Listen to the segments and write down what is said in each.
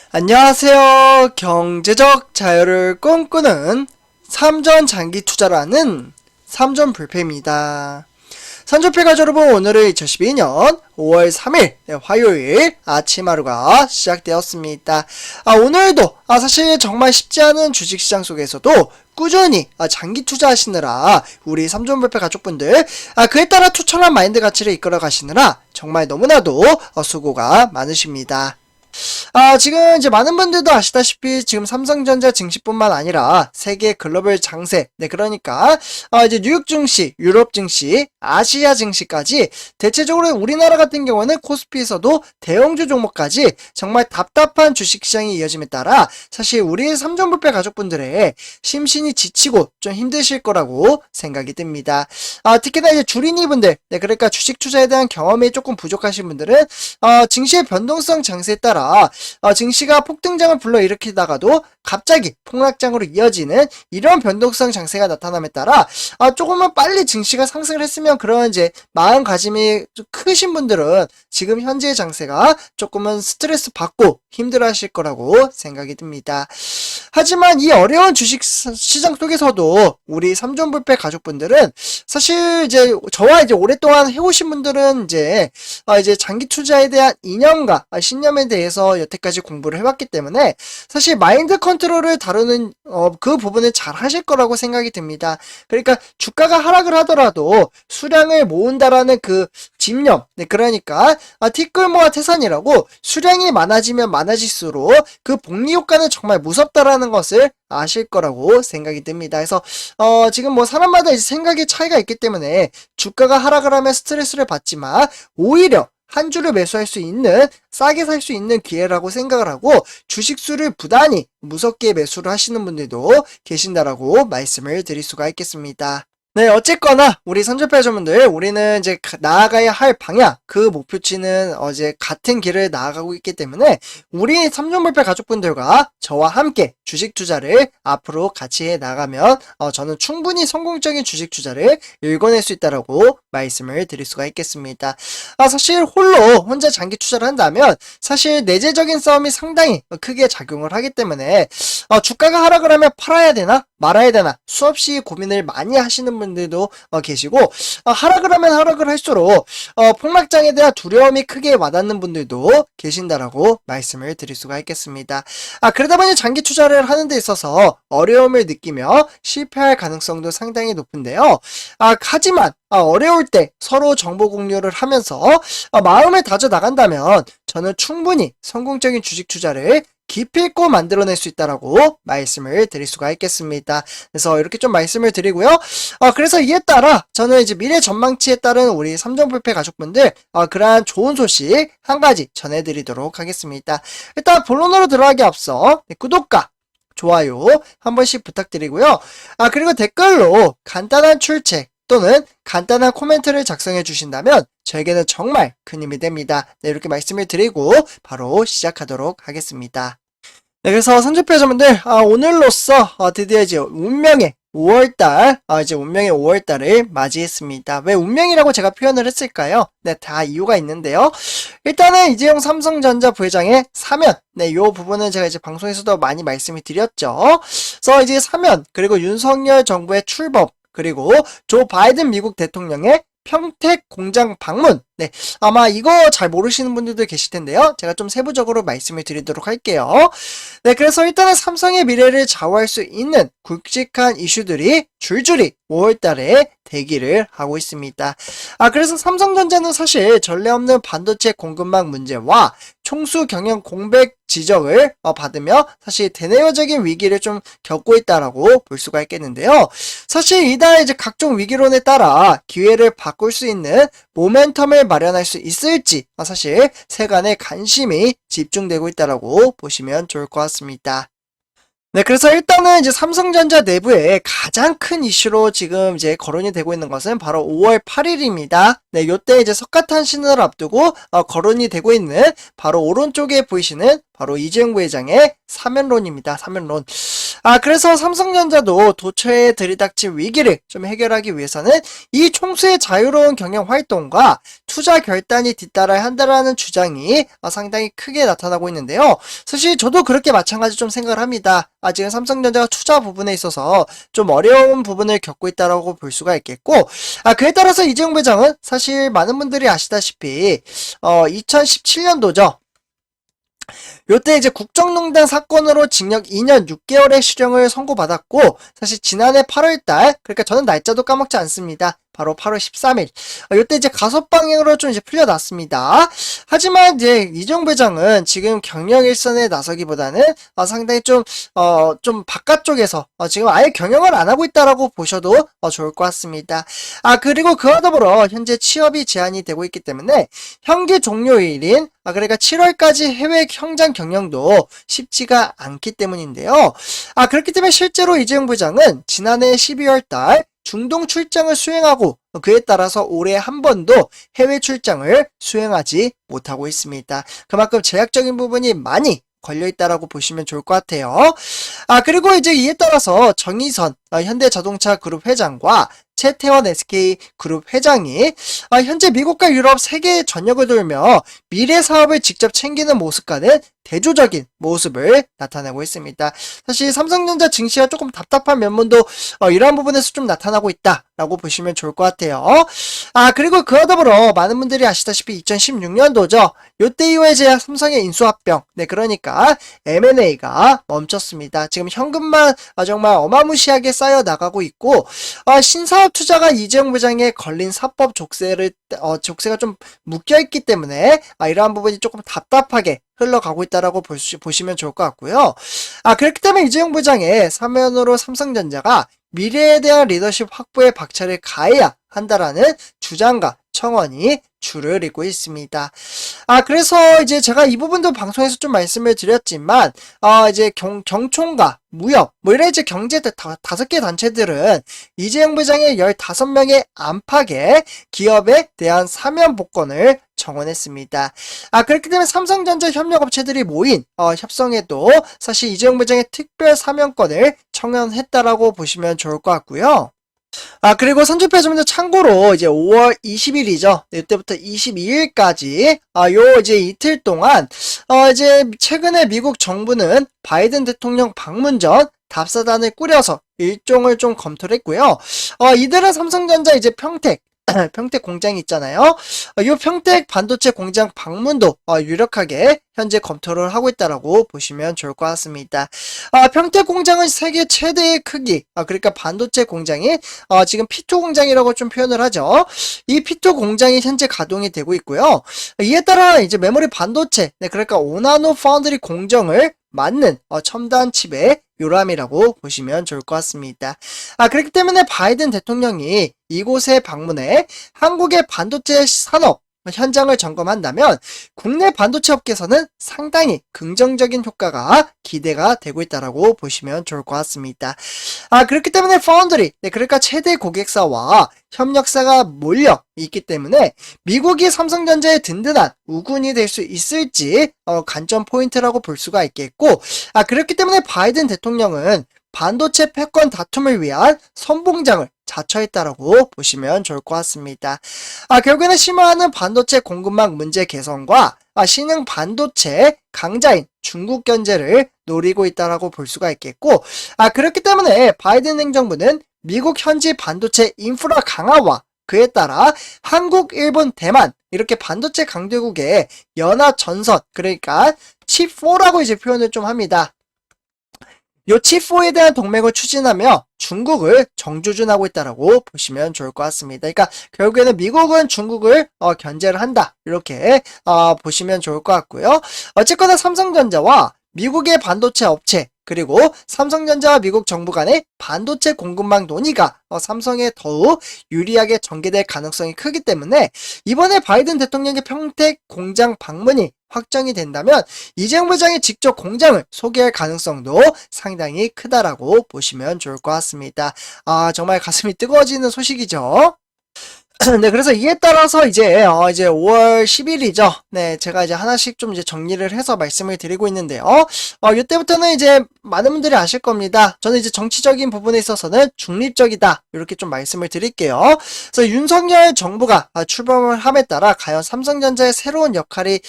안녕하세요. 경제적 자유를 꿈꾸는 삼전 장기 투자라는 삼전불패입니다. 삼전불패 가족 여러분, 오늘은 2012년 5월 3일 화요일 아침 하루가 시작되었습니다. 오늘도 사실 정말 쉽지 않은 주식시장 속에서도 꾸준히 장기 투자하시느라 우리 삼전불패 가족분들 그에 따라 투철한 마인드 가치를 이끌어 가시느라 정말 너무나도 수고가 많으십니다. 지금 이제 많은 분들도 아시다시피 지금 삼성전자 증시뿐만 아니라 세계 글로벌 장세, 그러니까 이제 뉴욕 증시, 유럽 증시, 아시아 증시까지 대체적으로 우리나라 같은 경우는 코스피에서도 대형주 종목까지 정말 답답한 주식시장이 이어짐에 따라 사실 우리 삼전불패 가족분들의 심신이 지치고 좀 힘드실 거라고 생각이 듭니다. 특히나 이제 주린이분들, 그러니까 주식 투자에 대한 경험이 조금 부족하신 분들은 증시의 변동성 장세에 따라 증시가 폭등장을 불러일으키다가도 갑자기 폭락장으로 이어지는 이런 변동성 장세가 나타남에 따라 조금은 빨리 증시가 상승을 했으면 그런 이제 마음가짐이 좀 크신 분들은 지금 현재의 장세가 조금은 스트레스 받고 힘들어 하실 거라고 생각이 듭니다. 하지만 이 어려운 주식 시장 속에서도 우리 삼전불패 가족분들은 사실 이제 저와 이제 오랫동안 해오신 분들은 이제 장기 투자에 대한 이념과 신념에 대해서 여태까지 공부를 해왔기 때문에 사실 마인드 컨트롤을 다루는 그 부분을 잘 하실 거라고 생각이 듭니다. 그러니까 주가가 하락을 하더라도 수량을 모은다라는 그 집념, 그러니까 티끌모아 태산이라고 수량이 많아지면 많아질수록 그 복리 효과는 정말 무섭다라는 것을 아실 거라고 생각이 듭니다. 그래서 지금 뭐 사람마다 이제 생각의 차이가 있기 때문에 주가가 하락을 하면 스트레스를 받지만 오히려 한 주를 매수할 수 있는, 싸게 살 수 있는 기회라고 생각을 하고 주식수를 부단히 무섭게 매수를 하시는 분들도 계신다라고 말씀을 드릴 수가 있겠습니다. 어쨌거나 우리 삼전불패 가족분들, 우리는 이제 나아가야 할 방향, 그 목표치는 이제 같은 길을 나아가고 있기 때문에 우리 삼전불패 가족분들과 저와 함께 주식 투자를 앞으로 같이 해 나가면 저는 충분히 성공적인 주식 투자를 읽어낼 수 있다라고 말씀을 드릴 수가 있겠습니다. 사실 혼자 장기 투자를 한다면 사실 내재적인 싸움이 상당히 크게 작용을 하기 때문에 주가가 하락을 하면 팔아야 되나 말아야 되나 수없이 고민을 많이 하시는 분들도 계시고 하락을 하면 하락을 할수록 폭락장에 대한 두려움이 크게 와닿는 분들도 계신다라고 말씀을 드릴 수가 있겠습니다. 그러다 보니 장기 투자를 하는 데 있어서 어려움을 느끼며 실패할 가능성도 상당히 높은데요. 하지만 어려울 때 서로 정보 공유를 하면서 마음을 다져 나간다면 저는 충분히 성공적인 주식 투자를 기필코 만들어낼 수 있다라고 말씀을 드릴 수가 있겠습니다. 그래서 이렇게 좀 말씀을 드리고요. 그래서 이에 따라 저는 이제 미래 전망치에 따른 우리 삼전불패 가족분들 그러한 좋은 소식 한 가지 전해드리도록 하겠습니다. 일단 본론으로 들어가기 앞서 구독과 좋아요 한 번씩 부탁드리고요. 그리고 댓글로 간단한 출첵 또는 간단한 코멘트를 작성해 주신다면 저에게는 정말 큰 힘이 됩니다. 이렇게 말씀을 드리고 바로 시작하도록 하겠습니다. 그래서 삼전불패 가족분들, 오늘로써 드디어 이제 운명의 5월달, 이제 운명의 5월달을 맞이했습니다. 왜 운명이라고 제가 표현을 했을까요? 다 이유가 있는데요. 일단은 이재용 삼성전자 부회장의 사면, 요 부분은 제가 이제 방송에서도 많이 말씀을 드렸죠. 그래서 이제 사면, 그리고 윤석열 정부의 출범, 그리고 조 바이든 미국 대통령의 평택 공장 방문. 아마 이거 잘 모르시는 분들도 계실 텐데요. 제가 좀 세부적으로 말씀을 드리도록 할게요. 그래서 일단은 삼성의 미래를 좌우할 수 있는 굵직한 이슈들이 줄줄이 5월달에 대기를 하고 있습니다. 그래서 삼성전자는 사실 전례 없는 반도체 공급망 문제와 총수 경영 공백 지적을 받으며 사실 대내외적인 위기를 좀 겪고 있다라고 볼 수가 있겠는데요. 사실 이달 이제 각종 위기론에 따라 기회를 바꿀 수 있는 모멘텀을 마련할 수 있을지 사실 세간의 관심이 집중되고 있다라고 보시면 좋을 것 같습니다. 그래서 일단은 이제 삼성전자 내부에 가장 큰 이슈로 지금 이제 거론이 되고 있는 것은 바로 5월 8일입니다. 요때 이제 석가탄신을 앞두고 거론이 되고 있는 바로 오른쪽에 보이시는 바로 이재용 부회장의 사면론입니다. 사면론. 그래서 삼성전자도 도처에 들이닥친 위기를 좀 해결하기 위해서는 이 총수의 자유로운 경영 활동과 투자 결단이 뒤따라야 한다라는 주장이 상당히 크게 나타나고 있는데요. 사실 저도 그렇게 마찬가지 좀 생각을 합니다. 지금 삼성전자가 투자 부분에 있어서 좀 어려운 부분을 겪고 있다라고 볼 수가 있겠고, 그에 따라서 이재용 부회장은 사실 많은 분들이 아시다시피 2017년도죠. 요때 이제 국정농단 사건으로 징역 2년 6개월의 실형을 선고받았고, 사실 지난해 8월달, 그러니까 저는 날짜도 까먹지 않습니다. 바로 8월 13일. 요때 이제 가석방으로 좀 이제 풀려났습니다. 하지만 이제 이재용 부회장은 지금 경영 일선에 나서기보다는 상당히 좀 바깥쪽에서 지금 아예 경영을 안 하고 있다라고 보셔도 좋을 것 같습니다. 그리고 그와 더불어 현재 취업이 제한이 되고 있기 때문에 형기 종료일인 그러니까 7월까지 해외 현장 경영도 쉽지가 않기 때문인데요. 그렇기 때문에 실제로 이재용 부회장은 지난해 12월달 중동 출장을 수행하고 그에 따라서 올해 한 번도 해외 출장을 수행하지 못하고 있습니다. 그만큼 제약적인 부분이 많이 걸려있다라고 보시면 좋을 것 같아요. 그리고 이제 이에 따라서 정의선 현대자동차 그룹 회장과 최태원 SK그룹 회장이 현재 미국과 유럽 세계에 전역을 돌며 미래 사업을 직접 챙기는 모습과는 대조적인 모습을 나타내고 있습니다. 사실 삼성전자 증시가 조금 답답한 면모도 이러한 부분에서 좀 나타나고 있다라고 보시면 좋을 것 같아요. 그리고 그와 더불어 많은 분들이 아시다시피 2016년도죠. 요때 이후에 이제 삼성의 인수합병, 그러니까 M&A가 멈췄습니다. 지금 현금만 정말 어마무시하게 쌓여 나가고 있고 신사업 투자가 이재용 부회장에 걸린 사법 족쇄가 좀 묶여있기 때문에 이러한 부분이 조금 답답하게 흘러가고 있다라고 보시면 좋을 것 같고요. 그렇기 때문에 이재용 부회장의 사면으로 삼성전자가 미래에 대한 리더십 확보에 박차를 가해야 한다라는 주장과 청원이 줄을 잇고 있습니다. 그래서 이제 제가 이 부분도 방송에서 좀 말씀을 드렸지만, 이제 경총과 무역, 이런 이제 경제 5개 단체들은 이재용 부회장의 15명의 안팎의 기업에 대한 사면 복권을 청원했습니다. 그렇기 때문에 삼성전자 협력업체들이 모인 협성에도 사실 이재용 부회장의 특별 사면권을 청원했다라고 보시면 좋을 것 같고요. 그리고 선주표점도 참고로 이제 5월 20일이죠. 이때부터 22일까지 요 이제 이틀 동안 이제 최근에 미국 정부는 바이든 대통령 방문 전 답사단을 꾸려서 일정을 좀 검토를 했고요. 이들은 삼성전자 이제 평택 공장이 있잖아요. 이 평택 반도체 공장 방문도 유력하게 현재 검토를 하고 있다라고 보시면 좋을 것 같습니다. 평택 공장은 세계 최대의 크기, 그러니까 반도체 공장이 지금 P2 공장이라고 좀 표현을 하죠. 이 P2 공장이 현재 가동이 되고 있고요. 이에 따라 이제 메모리 반도체, 그러니까 5나노 파운드리 공정을 맞는 첨단 칩의 요람이라고 보시면 좋을 것 같습니다. 그렇기 때문에 바이든 대통령이 이곳에 방문해 한국의 반도체 산업 현장을 점검한다면 국내 반도체 업계에서는 상당히 긍정적인 효과가 기대가 되고 있다라고 보시면 좋을 것 같습니다. 그렇기 때문에 파운드리, 그러니까 최대 고객사와 협력사가 몰려 있기 때문에 미국이 삼성전자의 든든한 우군이 될 수 있을지 관점 포인트라고 볼 수가 있겠고, 그렇기 때문에 바이든 대통령은 반도체 패권 다툼을 위한 선봉장을 자처했다라고 보시면 좋을 것 같습니다. 결국에는 심화하는 반도체 공급망 문제 개선과 신흥 반도체 강자인 중국 견제를 노리고 있다라고 볼 수가 있겠고, 그렇기 때문에 바이든 행정부는 미국 현지 반도체 인프라 강화와 그에 따라 한국, 일본, 대만 이렇게 반도체 강대국의 연합 전선, 그러니까 칩4라고 이제 표현을 좀 합니다. 요 칩4에 대한 동맹을 추진하며 중국을 정주준하고 있다라고 보시면 좋을 것 같습니다. 그러니까 결국에는 미국은 중국을 견제를 한다, 이렇게 보시면 좋을 것 같고요. 어쨌거나 삼성전자와 미국의 반도체 업체, 그리고 삼성전자와 미국 정부 간의 반도체 공급망 논의가 삼성에 더욱 유리하게 전개될 가능성이 크기 때문에 이번에 바이든 대통령의 평택 공장 방문이 확정이 된다면 이재용 부회장이 직접 공장을 소개할 가능성도 상당히 크다라고 보시면 좋을 것 같습니다. 정말 가슴이 뜨거워지는 소식이죠. 네, 그래서 이에 따라서 이제 5월 10일이죠. 네, 제가 이제 하나씩 좀 이제 정리를 해서 말씀을 드리고 있는데요. 이때부터는 이제 많은 분들이 아실 겁니다. 저는 이제 정치적인 부분에 있어서는 중립적이다. 이렇게 좀 말씀을 드릴게요. 그래서 윤석열 정부가 출범을 함에 따라 과연 삼성전자의 새로운 역할이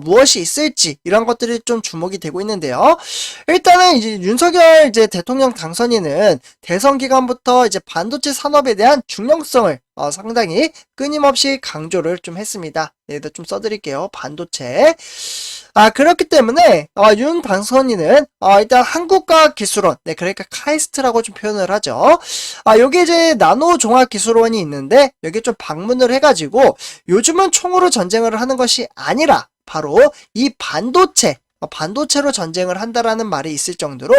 무엇이 있을지 이런 것들이 좀 주목이 되고 있는데요. 일단은 이제 윤석열 이제 대통령 당선인은 대선 기간부터 이제 반도체 산업에 대한 중요성을 상당히 끊임없이 강조를 좀 했습니다. 여기다 좀 써드릴게요. 반도체. 그렇기 때문에 윤 당선인은 일단 한국과학기술원, 네, 그러니까 카이스트라고 좀 표현을 하죠. 여기 이제 나노종합기술원이 있는데 여기 좀 방문을 해가지고 요즘은 총으로 전쟁을 하는 것이 아니라 바로 이 반도체로 전쟁을 한다라는 말이 있을 정도로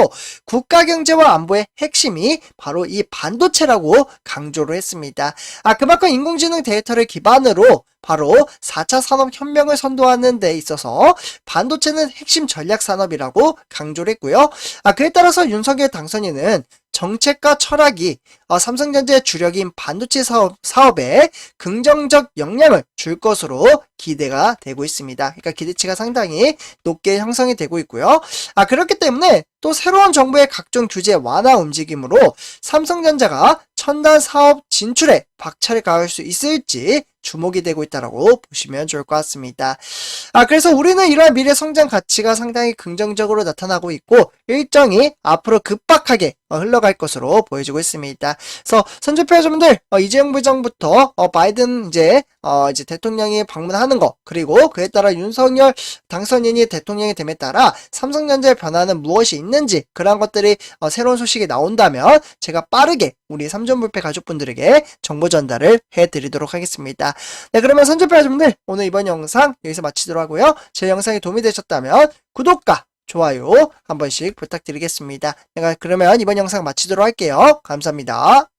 국가 경제와 안보의 핵심이 바로 이 반도체라고 강조를 했습니다. 그만큼 인공지능 데이터를 기반으로 바로 4차 산업혁명을 선도하는 데 있어서 반도체는 핵심 전략 산업이라고 강조를 했고요. 그에 따라서 윤석열 당선인은 정책과 철학이 삼성전자의 주력인 반도체 사업에 긍정적 영향을 줄 것으로 기대가 되고 있습니다. 그러니까 기대치가 상당히 높게 형성이 되고 있고요. 그렇기 때문에 또 새로운 정부의 각종 규제 완화 움직임으로 삼성전자가 첨단 사업 진출에 박차를 가할 수 있을지 주목이 되고 있다고 보시면 좋을 것 같습니다. 그래서 우리는 이러한 미래 성장 가치가 상당히 긍정적으로 나타나고 있고 일정이 앞으로 급박하게 흘러갈 것으로 보여지고 있습니다. 그래서 선조표 여러분들 이재용 부장부터 바이든 이제 대통령이 방문하는 거 그리고 그에 따라 윤석열 당선인이 대통령이 됨에 따라 삼성전자의 변화는 무엇이 있는지 그런 것들이 새로운 소식이 나온다면 제가 빠르게 우리 삼전불패 가족분들에게 정보 전달을 해드리도록 하겠습니다. 네, 그러면 선조표 여러분들 오늘 이번 영상 여기서 마치도록 하고요. 제 영상이 도움이 되셨다면 구독과 좋아요 한 번씩 부탁드리겠습니다. 내가 그러면 이번 영상 마치도록 할게요. 감사합니다.